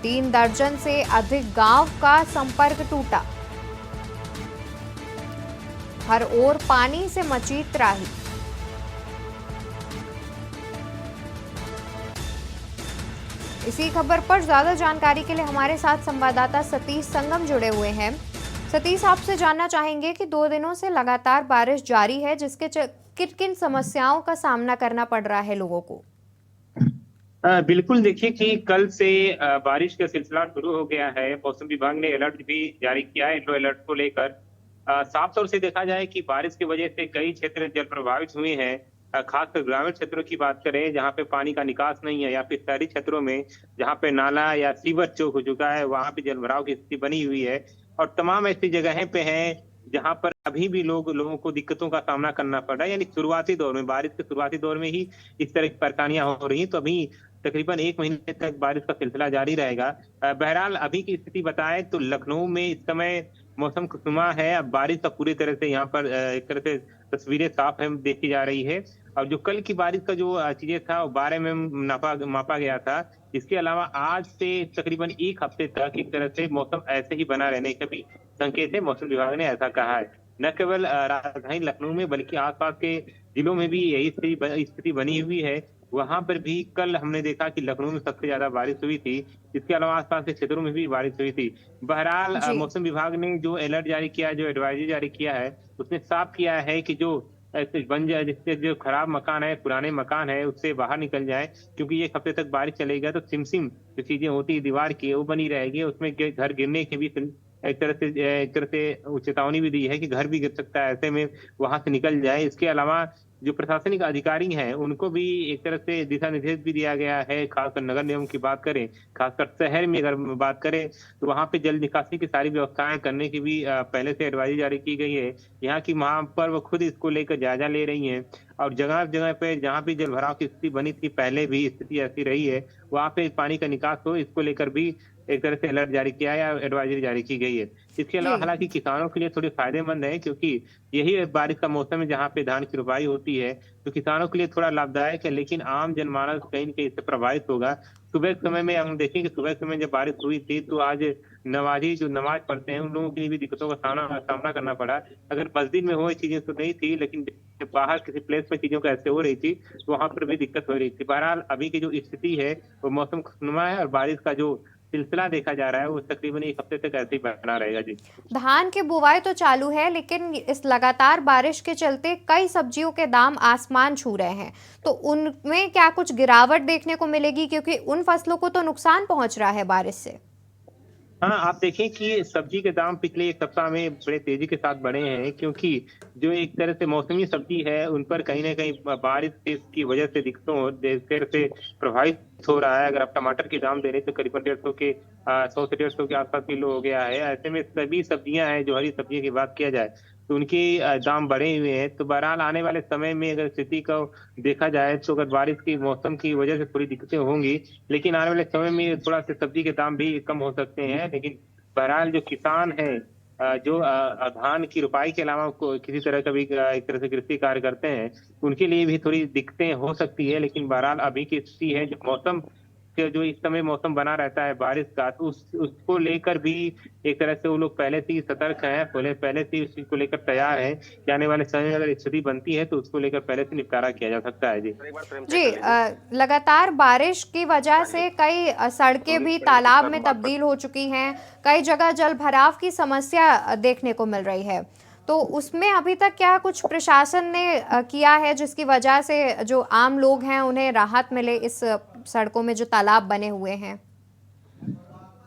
3 दर्जन से अधिक गांव का संपर्क टूटा। हर ओर पानी से मची त्राही। इसी खबर पर ज्यादा जानकारी के लिए हमारे साथ संवाददाता सतीश संगम जुड़े हुए हैं। सतीश, आपसे जानना चाहेंगे कि 2 दिनों से लगातार बारिश जारी है, जिसके किन किन समस्याओं का सामना करना पड़ रहा है लोगों को? बिल्कुल, देखिए कि कल से बारिश का सिलसिला शुरू हो गया है। मौसम विभाग ने अलर्ट भी जारी किया है। येलो अलर्ट को लेकर साफ तौर से देखा जाए कि बारिश की वजह से कई क्षेत्र जल प्रभावित हुए हैं। खासकर ग्रामीण क्षेत्रों की बात करें, जहां पे पानी का निकास नहीं है, या फिर शहरी क्षेत्रों में जहां पे नाला या सीवर चौक हो चुका है, वहां पे जलभराव की स्थिति बनी हुई है। और तमाम ऐसी जगहें पे हैं जहां पर अभी भी लोगों को दिक्कतों का सामना करना पड़ रहा है। यानी शुरुआती दौर में, बारिश के शुरुआती दौर में ही इस तरह की परेशानियां हो रही हैं। तो अभी तकरीबन 1 महीने तक बारिश का सिलसिला जारी रहेगा। बहरहाल अभी की स्थिति बताएं तो लखनऊ में इस समय मौसम खुशनुमा है। अब बारिश का पूरी तरह से यहाँ पर एक तरह से तस्वीरें साफ है देखी जा रही है। और जो कल की बारिश का जो चीजें था वो 12 में मापा गया था। इसके अलावा आज से तकरीबन 1 हफ्ते तक एक तरह से मौसम ऐसे ही बना रहने का भी संकेत है। मौसम विभाग ने ऐसा कहा है। न केवल राजधानी लखनऊ में बल्कि आसपास के जिलों में भी यही स्थिति बनी हुई है। वहां पर भी कल हमने देखा कि लखनऊ में सबसे ज्यादा बारिश हुई थी। इसके अलावा आसपास के क्षेत्रों में भी बारिश हुई थी। बहरहाल मौसम विभाग ने जो अलर्ट जारी किया, जो एडवाइजरी जारी किया है, उसने साफ किया है कि जो ऐसे बन जाए, जिससे जो खराब मकान है, पुराने मकान है, उससे बाहर निकल जाए। क्योंकि 1 हफ्ते तक बारिश चलेगा तो सिमसिम जो चीजें होती है दीवार की, वो बनी रहेगी। उसमें घर गिरने के भी एक तरह से चेतावनी भी दी है कि घर भी गिर सकता है। ऐसे में वहां से निकल जाए। इसके अलावा जो प्रशासनिक अधिकारी हैं उनको भी एक तरह से दिशा निर्देश भी दिया गया है। खासकर नगर निगम की बात करें, खासकर शहर में अगर बात करें तो वहां पे जल निकासी की सारी व्यवस्थाएं करने की भी पहले से एडवाइजरी जारी की गई है। यहाँ की महापौर वो खुद इसको लेकर जायजा ले रही हैं। और जगह जगह पे जहाँ भी जल भराव की स्थिति बनी थी, पहले भी स्थिति ऐसी रही है, वहां पे पानी का निकास हो, इसको लेकर भी एक तरह से अलर्ट जारी किया है या एडवाइजरी जारी की गई है। इसके अलावा हालांकि किसानों के लिए थोड़ी फायदेमंद है, क्योंकि यही बारिश का मौसम है जहाँ पे धान की रुपाई होती है, तो किसानों के लिए थोड़ा लाभदायक है। लेकिन आम जनमानस कहीं न कहीं इससे प्रभावित होगा। सुबह के समय में हम देखें कि सुबह के समय जब बारिश हुई थी तो आज नमाजी जो नमाज पढ़ते हैं उन लोगों के लिए भी दिक्कतों का सामना करना पड़ा। अगर मस्जिद में हो चीजें तो नहीं थी, लेकिन बाहर किसी प्लेस में चीजों का ऐसे हो रही थी तो वहां पर भी दिक्कत हो रही थी। बहरहाल अभी की जो स्थिति है वो मौसम खुशनुमा है और बारिश का जो सिलसिला देखा जा रहा है वो तकरीबन 1 हफ्ते तक ऐसे ही बना रहेगा। जी, धान की बुवाई तो चालू है, लेकिन इस लगातार बारिश के चलते कई सब्जियों के दाम आसमान छू रहे हैं, तो उनमें क्या कुछ गिरावट देखने को मिलेगी? क्योंकि उन फसलों को तो नुकसान पहुंच रहा है बारिश से। हाँ, आप देखें कि सब्जी के दाम पिछले 1 सप्ताह में बड़े तेजी के साथ बढ़े हैं, क्योंकि जो एक तरह से मौसमी सब्जी है उन पर कहीं ना कहीं बारिश की वजह से दिक्कतों से प्रभावित हो रहा है। अगर आप टमाटर के दाम दे रहे तो करीबन 100 से 150 के आसपास किलो हो गया है। ऐसे में सभी सब्जियां हैं, जो हरी सब्जियों की बात किया जाए तो उनके दाम बढ़े हुए हैं। तो बहरहाल आने वाले समय में अगर स्थिति को देखा जाए तो अगर बारिश की मौसम की वजह से थोड़ी दिक्कतें होंगी, लेकिन आने वाले समय में थोड़ा सा सब्जी के दाम भी कम हो सकते हैं। लेकिन बहरहाल जो किसान है जो धान की रुपाई के अलावा किसी तरह का भी एक तरह से कृषि कार्य करते हैं, उनके लिए भी थोड़ी दिक्कतें हो सकती है। लेकिन बहरहाल अभी की स्थिति है, जो मौसम के जो इस समय मौसम बना रहता है बारिश का, तो उसको लेकर भी एक तरह से वो लोग पहले से ही सतर्क हैं, पहले से ही उस चीज को लेकर तैयार हैं कि आने वाले समय में अगर स्थिति बनती है तो उसको लेकर पहले से निपटारा किया जा सकता है। जी जी, लगातार बारिश की वजह से कई सड़कें भी तालाब में तब्दील हो चुकी हैं, कई जगह जल भराव की समस्या देखने को मिल रही है। तो उसमें अभी तक क्या कुछ प्रशासन ने किया है जिसकी वजह से जो आम लोग हैं उन्हें राहत मिले इस सड़कों में जो तालाब बने हुए हैं?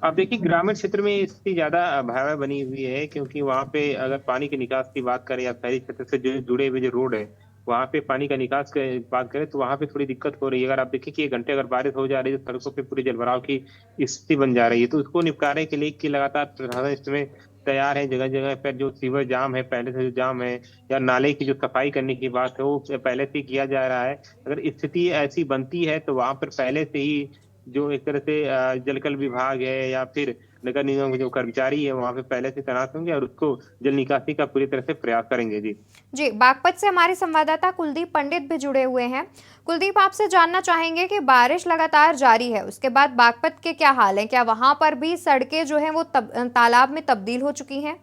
आप देखिए, ग्रामीण क्षेत्र में स्थिति ज्यादा भयावह बनी हुई है, क्योंकि वहाँ पे अगर पानी के निकास की बात करें या शहरी क्षेत्र से जो जुड़े हुए जो रोड है, वहाँ पे पानी का निकास की बात करें तो वहाँ पे थोड़ी दिक्कत हो रही है। अगर आप देखिए कि 1 घंटे अगर बारिश हो जा रही है तो सड़कों पे पूरी जलभराव की स्थिति बन जा रही है। तो उसको निपटारे के लिए कि लगातार प्रशासन इसमें तैयार है। जगह जगह पर जो सीवर जाम है, पहले से जो जाम है, या नाले की जो सफाई करने की बात है, वो पहले से किया जा रहा है। अगर स्थिति ऐसी बनती है तो वहाँ पर पहले से ही जो एक तरह से जलकल विभाग है या फिर नगर निगम के जो कर्मचारी है वहाँ पे पहले से तैनात होंगे और उसको जल निकासी का पूरी तरह से प्रयास करेंगे। जी बागपत से हमारे संवाददाता कुलदीप पंडित भी जुड़े हुए हैं। कुलदीप, आपसे जानना चाहेंगे कि बारिश लगातार जारी है, उसके बाद बागपत के क्या हाल है? क्या वहां पर भी सड़कें जो हैं वो तालाब में तब्दील हो चुकी हैं?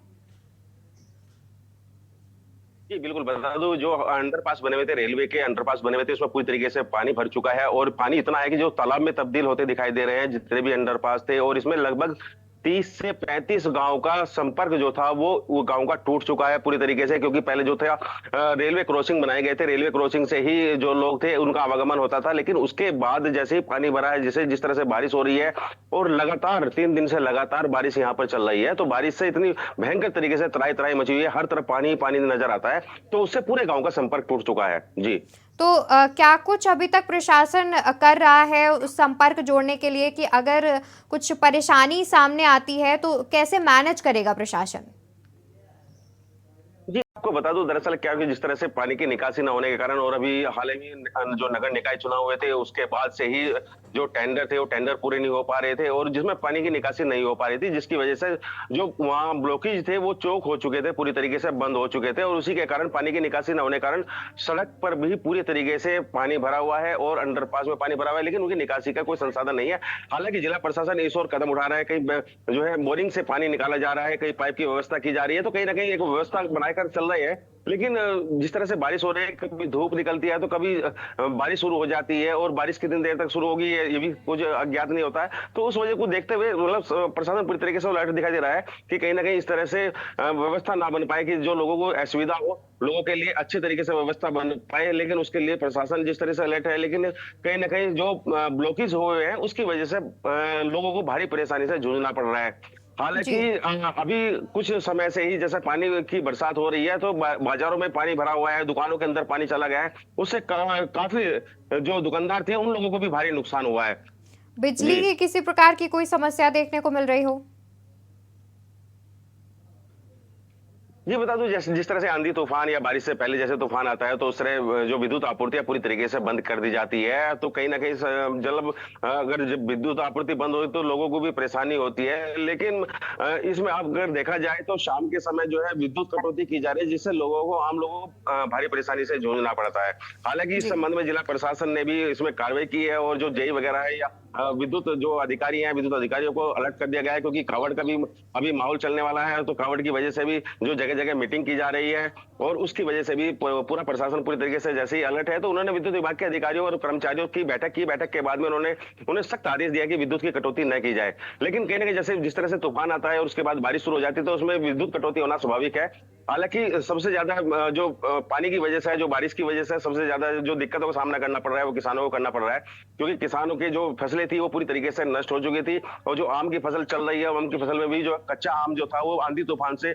जी बिल्कुल, बता दूं, जो अंडरपास बने हुए थे, रेलवे के अंडरपास बने हुए थे, उसमें पूरी तरीके से पानी भर चुका है और पानी इतना है कि जो तालाब में तब्दील होते दिखाई दे रहे हैं जितने भी अंडरपास थे। और इसमें लगभग 30 से 35 गांव का संपर्क जो था वो गांव का टूट चुका है पूरी तरीके से, क्योंकि पहले जो था रेलवे क्रॉसिंग बनाए गए थे, रेलवे क्रॉसिंग से ही जो लोग थे उनका आवागमन होता था। लेकिन उसके बाद जैसे ही पानी भरा है, जिस तरह से बारिश हो रही है और लगातार 3 दिन से लगातार बारिश यहाँ पर चल रही है, तो बारिश से इतनी भयंकर तरीके से त्राई त्राई मची हुई है, हर तरफ पानी पानी नजर आता है, तो उससे पूरे गाँव का संपर्क टूट चुका है। जी, तो क्या कुछ अभी तक प्रशासन कर रहा है उस संपर्क जोड़ने के लिए कि अगर कुछ परेशानी सामने आती है तो कैसे मैनेज करेगा प्रशासन? जी आपको बता दूं, दरअसल क्या है कि जिस तरह से पानी की निकासी न होने के कारण और अभी हाल ही में जो नगर निकाय चुनाव हुए थे उसके बाद से ही जो टेंडर थे वो टेंडर पूरे नहीं हो पा रहे थे और जिसमें पानी की निकासी नहीं हो पा रही थी, जिसकी वजह से जो वहाँ ब्लॉकेज थे वो चौक हो चुके थे, पूरी तरीके से बंद हो चुके थे और उसी के कारण पानी की निकासी न होने के कारण सड़क पर भी पूरी तरीके से पानी भरा हुआ है और अंडरपास में पानी भरा हुआ है, लेकिन उनकी निकासी का कोई संसाधन नहीं है। हालांकि जिला प्रशासन इस ओर कदम उठा रहा है, कहीं जो है बोरिंग से पानी निकाला जा रहा है, कहीं पाइप की व्यवस्था की जा रही है, तो कहीं ना कहीं एक व्यवस्था बनाकर चल रही है। लेकिन जिस तरह से बारिश हो रही है, कभी धूप निकलती है तो कभी बारिश शुरू हो जाती है और बारिश कितनी देर तक शुरू होगी ये भी कुछ अज्ञात नहीं होता है। तो उस वजह को देखते हुए मतलब प्रशासन पूरी तरीके से अलर्ट दिखाई दे रहा है कि कहीं ना कहीं इस तरह से व्यवस्था ना बन पाए कि जो लोगों को असुविधा हो, लोगों के लिए अच्छे तरीके से व्यवस्था बन पाए। लेकिन उसके लिए प्रशासन जिस तरह से अलर्ट है, लेकिन कहीं ना कहीं जो ब्लॉकेज हुए हैं उसकी वजह से लोगों को भारी परेशानी से जूझना पड़ रहा है। हालांकि अभी कुछ समय से ही जैसे पानी की बरसात हो रही है तो बाजारों में पानी भरा हुआ है, दुकानों के अंदर पानी चला गया है, उससे काफी जो दुकानदार थे उन लोगों को भी भारी नुकसान हुआ है। बिजली की किसी प्रकार की कोई समस्या देखने को मिल रही हो? ये बता दूं, जैसे जिस तरह से आंधी तूफान या बारिश से पहले जैसे तूफान आता है तो उस तरह जो विद्युत आपूर्ति है पूरी तरीके से बंद कर दी जाती है। तो कहीं ना कहीं जब अगर विद्युत आपूर्ति बंद हो तो लोगों को भी परेशानी होती है। लेकिन इसमें आप अगर देखा जाए तो शाम के समय जो है विद्युत कटौती की जा रही है, जिससे लोगों को आम लोगों को भारी परेशानी से जूझना पड़ता है। हालांकि इस संबंध में जिला प्रशासन ने भी इसमें कार्रवाई की है और जो जेई वगैरह है या विद्युत जो अधिकारी हैं, विद्युत अधिकारियों को अलर्ट कर दिया गया है, क्योंकि कावड़ का भी अभी माहौल चलने वाला है। तो कावड़ की वजह से भी जो जगह जगह मीटिंग की जा रही है और उसकी वजह से भी पूरा प्रशासन पूरी तरीके से जैसे ही अलर्ट है तो उन्होंने विद्युत विभाग के अधिकारियों और कर्मचारियों की बैठक के बाद में उन्हें सख्त आदेश दिया कि विद्युत की कटौती न की जाए। लेकिन कहीं ना कहीं जैसे जिस तरह से तूफान आता है और उसके बाद बारिश शुरू हो जाती है तो उसमें विद्युत कटौती होना स्वाभाविक है। हालांकि सबसे ज्यादा जो पानी की वजह से, जो बारिश की वजह से सबसे ज्यादा जो दिक्कतों का सामना करना पड़ रहा है वो किसानों को करना पड़ रहा है, क्योंकि किसानों की जो फसलें थी वो पूरी तरीके से नष्ट हो चुकी थी और जो आम की फसल चल रही है, आम की फसल में भी जो कच्चा आम जो था वो आंधी तूफान से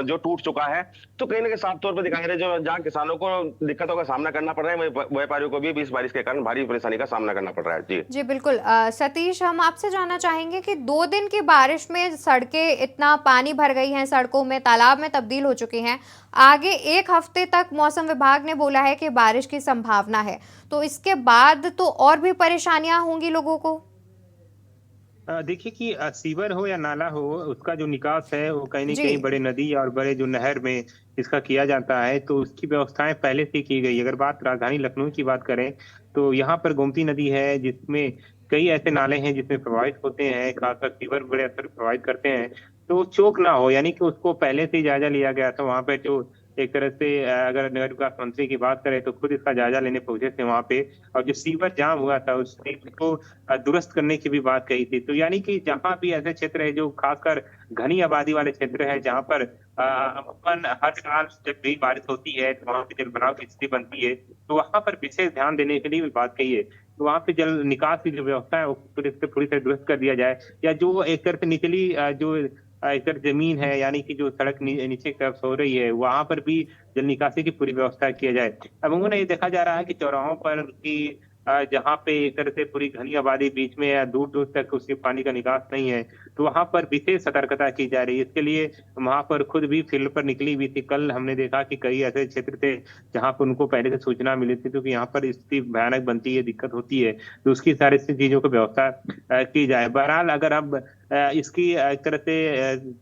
जो टूट चुका है। तो कहीं ना कहीं साफ तौर पर दिखाई दे रहा है जहाँ किसानों को दिक्कतों का सामना करना पड़ रहा है, वहीं व्यापारियों को भी इस बारिश के कारण भारी परेशानी का सामना करना पड़ रहा है। जी बिल्कुल। सतीश, हम आपसे जानना चाहेंगे कि 2 दिन की बारिश में सड़कें इतना पानी भर गई हैं, सड़कों में तालाब में तब्दील तब्दील हो चुके हैं। आगे 1 हफ्ते तक मौसम विभाग ने बोला है कि बारिश की संभावना है, तो इसके बाद तो और भी परेशानियां होंगी लोगों को। देखिए कि सीवर हो या नाला हो, उसका जो निकास है वो कहीं न जी। कहीं बड़े नदी और बड़े जो नहर में इसका किया जाता है, तो उसकी व्यवस्थाएं पहले से की गई। अगर बात राजधानी लखनऊ की बात करें तो यहाँ पर गोमती नदी है, जिसमें कई ऐसे नाले हैं जिसमें प्रभावित होते हैं, खासकर सीवर बड़े असर प्रभावित करते हैं। तो चोक ना हो, यानी कि उसको पहले से ही जायजा लिया गया था। वहाँ पे जो एक तरह से अगर नगर विकास मंत्री की बात करें तो खुद इसका जायजा लेने पहुंचे थे वहाँ पे, और जो सीवर जाम हुआ था उसको दुरुस्त करने की भी बात कही थी। तो यानी कि जहाँ भी ऐसे क्षेत्र है जो खासकर घनी आबादी वाले क्षेत्र है, जहाँ पर अमूमन हर साल जब भी बारिश होती है तो वहाँ पे जल भराव की स्थिति बनती है, तो वहाँ पर विशेष ध्यान देने के लिए भी बात कही है। तो वहाँ पे जल निकास की जो व्यवस्था है वो पूरी तरह दुरुस्त कर दिया जाए, या जो एक तरह से निचली जो एक तरफ जमीन है, यानी कि जो सड़क नीचे की तरफ हो रही है, वहां पर भी जल निकासी की पूरी व्यवस्था किया जाए। अमूमन ये देखा जा रहा है कि चौराहों पर की जहाँ पे एक तरह से पूरी घनी आबादी बीच में या दूर दूर तक उसके पानी का निकास नहीं है, तो वहां पर विशेष सतर्कता की जा रही है। इसके लिए वहां पर खुद भी फील्ड पर निकली हुई थी। कल हमने देखा कि कई ऐसे क्षेत्र थे जहां पर उनको पहले से सूचना मिली थी, क्योंकि यहाँ पर स्थिति भयानक बनती है, दिक्कत होती है, तो उसकी सारी चीजों की व्यवस्था की जाए। बहरहाल अगर अब इसकी एक तरह से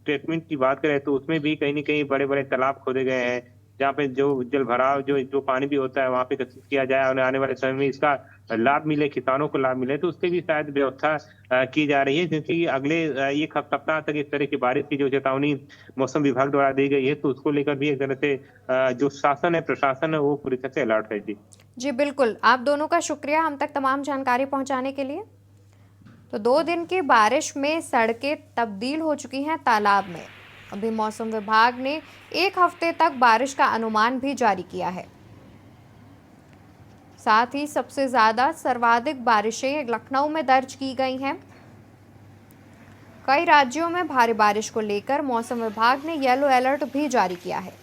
ट्रीटमेंट की बात करें तो उसमें भी कहीं न कहीं बड़े बड़े तालाब खोदे गए हैं, जहाँ पे जो जल भराव जो पानी भी होता है वहाँ पे एकत्रित किया जाए और आने वाले समय में इसका लाभ मिले, किसानों को लाभ मिले, तो उसके भी शायद व्यवस्था की जा रही है। क्योंकि अगले 1 सप्ताह तक इस तरह की बारिश की जो चेतावनी मौसम विभाग द्वारा दी गई है, तो उसको लेकर भी एक तरह से जो शासन है, प्रशासन है, वो पूरी तरह से अलर्ट है। जी बिल्कुल, आप दोनों का शुक्रिया हम तक तमाम जानकारी पहुंचाने के लिए। तो 2 दिन की बारिश में सड़कें तब्दील हो चुकी हैं तालाब में। अभी मौसम विभाग ने 1 हफ्ते तक बारिश का अनुमान भी जारी किया है। साथ ही सबसे ज्यादा सर्वाधिक बारिशें लखनऊ में दर्ज की गई हैं। कई राज्यों में भारी बारिश को लेकर मौसम विभाग ने येलो अलर्ट भी जारी किया है।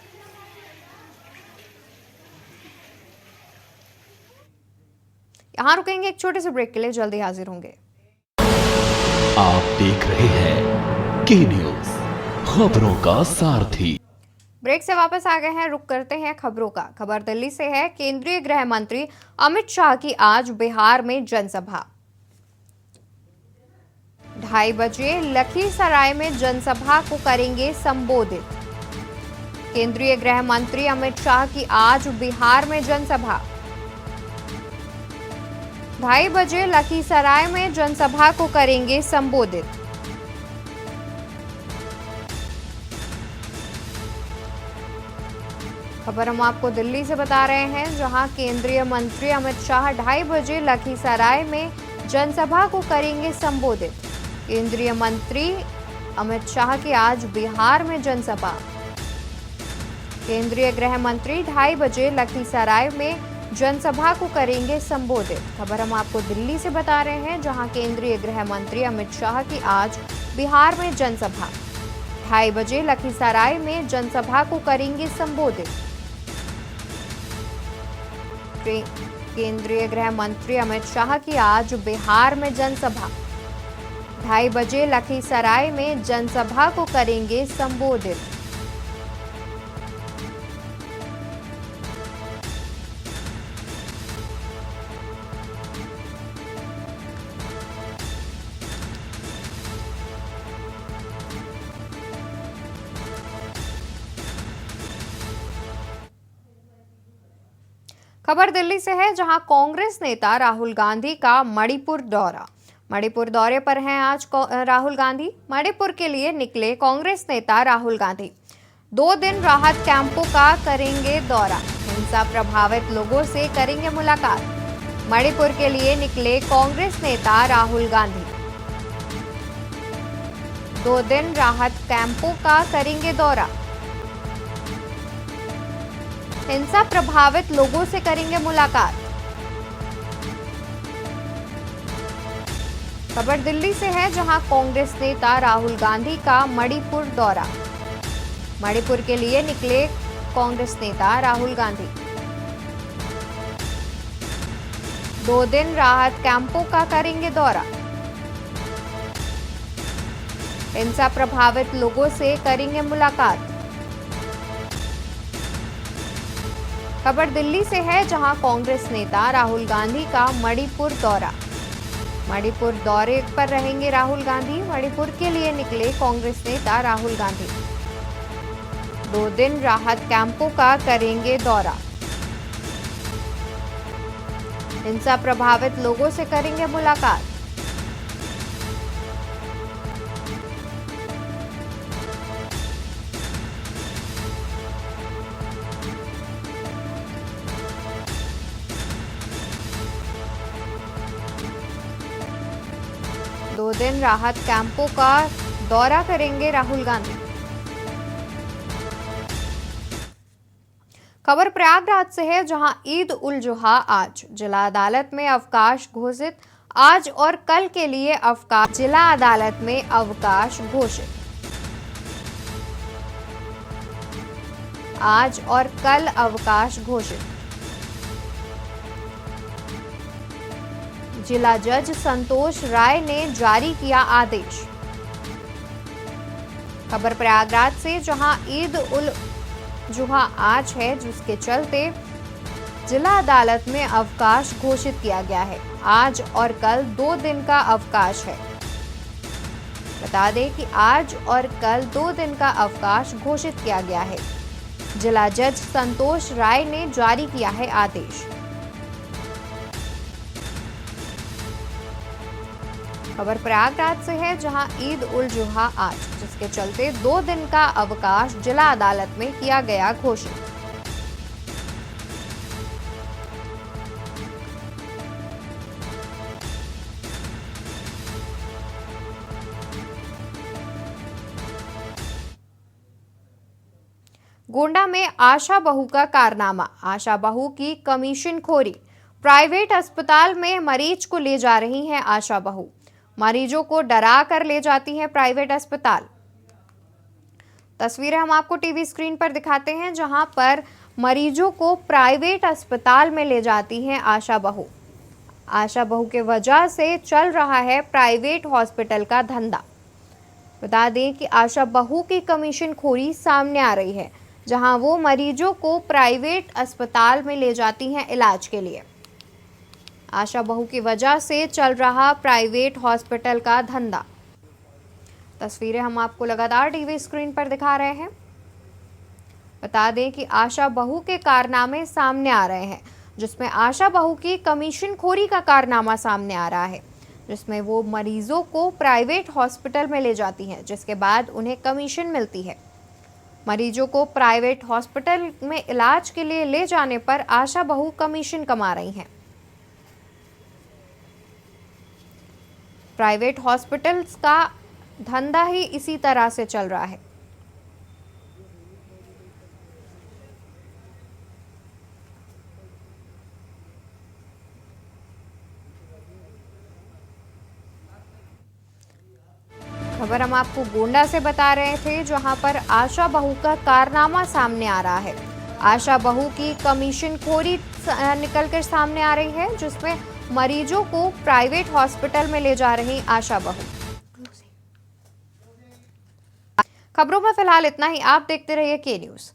यहां रुकेंगे एक छोटे से ब्रेक के लिए, जल्दी हाजिर होंगे। आप देख रहे हैं के न्यूज, खबरों का सारथी। ब्रेक से वापस आ गए हैं, रुक करते हैं खबरों का। खबर दिल्ली से है। केंद्रीय गृह मंत्री अमित शाह की आज बिहार में जनसभा। 2:30 बजे लखीसराय में जनसभा को करेंगे संबोधित। केंद्रीय गृह मंत्री अमित शाह की आज बिहार में जनसभा। 2:30 बजे लखीसराय में जनसभा को करेंगे संबोधित। खबर हम आपको दिल्ली से बता रहे हैं, जहां केंद्रीय मंत्री अमित शाह 2:30 बजे लखीसराय में जनसभा को करेंगे संबोधित। केंद्रीय मंत्री अमित शाह की आज बिहार में जनसभा। केंद्रीय गृह मंत्री 2:30 बजे लखीसराय में जनसभा को करेंगे संबोधित। खबर हम आपको दिल्ली से बता रहे हैं, जहां केंद्रीय गृह मंत्री अमित शाह की आज बिहार में जनसभा। 2:30 बजे लखीसराय में जनसभा को करेंगे संबोधित। केंद्रीय गृह मंत्री अमित शाह की आज बिहार में जनसभा। 2:30 बजे लखीसराय में जनसभा को करेंगे संबोधित। खबर दिल्ली से है, जहां कांग्रेस नेता राहुल गांधी का मणिपुर दौरा। मणिपुर दौरे पर हैं आज राहुल गांधी। मणिपुर के लिए निकले कांग्रेस नेता राहुल गांधी 2 दिन राहत कैंपों का करेंगे दौरा। हिंसा प्रभावित लोगों से करेंगे मुलाकात। मणिपुर के लिए निकले कांग्रेस नेता राहुल गांधी 2 दिन राहत कैंपों का करेंगे दौरा। हिंसा प्रभावित लोगों से करेंगे मुलाकात। खबर दिल्ली से है, जहां कांग्रेस नेता राहुल गांधी का मणिपुर दौरा। मणिपुर के लिए निकले कांग्रेस नेता राहुल गांधी 2 दिन राहत कैंपों का करेंगे दौरा। हिंसा प्रभावित लोगों से करेंगे मुलाकात। खबर दिल्ली से है, जहां कांग्रेस नेता राहुल गांधी का मणिपुर दौरा। मणिपुर दौरे पर रहेंगे राहुल गांधी। मणिपुर के लिए निकले कांग्रेस नेता राहुल गांधी 2 दिन राहत कैंपों का करेंगे दौरा। हिंसा प्रभावित लोगों से करेंगे मुलाकात। दो दिन राहत कैंपों का दौरा करेंगे राहुल गांधी। खबर प्रयागराज से है, जहां ईद उल जुहा आज। जिला अदालत में अवकाश घोषित। आज और कल के लिए अवकाश। जिला अदालत में अवकाश घोषित। आज और कल अवकाश घोषित। जिला जज संतोष राय ने जारी किया आदेश। खबर प्रयागराज से, जहां ईद उल जुहा आज है, जिसके चलते जिला अदालत में अवकाश घोषित किया गया है। आज और कल 2 दिन का अवकाश है। बता दें कि आज और कल 2 दिन का अवकाश घोषित किया गया है। जिला जज संतोष राय ने जारी किया है आदेश। खबर प्रयागराज से है, जहां ईद उल जुहा आज, जिसके चलते 2 दिन का अवकाश जिला अदालत में किया गया घोषित। गोंडा में आशा बहू का कारनामा। आशा बहू की कमीशन खोरी। प्राइवेट अस्पताल में मरीज को ले जा रही हैं आशा बहू। मरीजों को डरा कर ले जाती हैं प्राइवेट अस्पताल। तस्वीरें हम आपको टीवी स्क्रीन पर दिखाते हैं, जहां पर मरीजों को प्राइवेट अस्पताल में ले जाती हैं आशा बहू। आशा बहू के वजह से चल रहा है प्राइवेट हॉस्पिटल का धंधा। बता दें कि आशा बहू की कमीशन खोरी सामने आ रही है, जहां वो मरीजों को प्राइवेट अस्पताल में ले जाती हैं इलाज के लिए। आशा बहू की वजह से चल रहा प्राइवेट हॉस्पिटल का धंधा। तस्वीरें हम आपको लगातार टीवी स्क्रीन पर दिखा रहे हैं। बता दें कि आशा बहू के कारनामे सामने आ रहे हैं, जिसमें आशा बहू की कमीशन खोरी का कारनामा सामने आ रहा है, जिसमें वो मरीजों को प्राइवेट हॉस्पिटल में ले जाती हैं, जिसके बाद उन्हें कमीशन मिलती है। मरीजों को प्राइवेट हॉस्पिटल में इलाज के लिए ले जाने पर आशा बहू कमीशन कमा रही हैं। प्राइवेट हॉस्पिटल्स का धंधा ही इसी तरह से चल रहा है। खबर हम आपको गोंडा से बता रहे थे, जहां पर आशा बहू का कारनामा सामने आ रहा है। आशा बहू की कमीशन खोरी निकलकर सामने आ रही है, जिसमें मरीजों को प्राइवेट हॉस्पिटल में ले जा रही आशा बहू। खबरों में फिलहाल इतना ही। आप देखते रहिए के न्यूज़।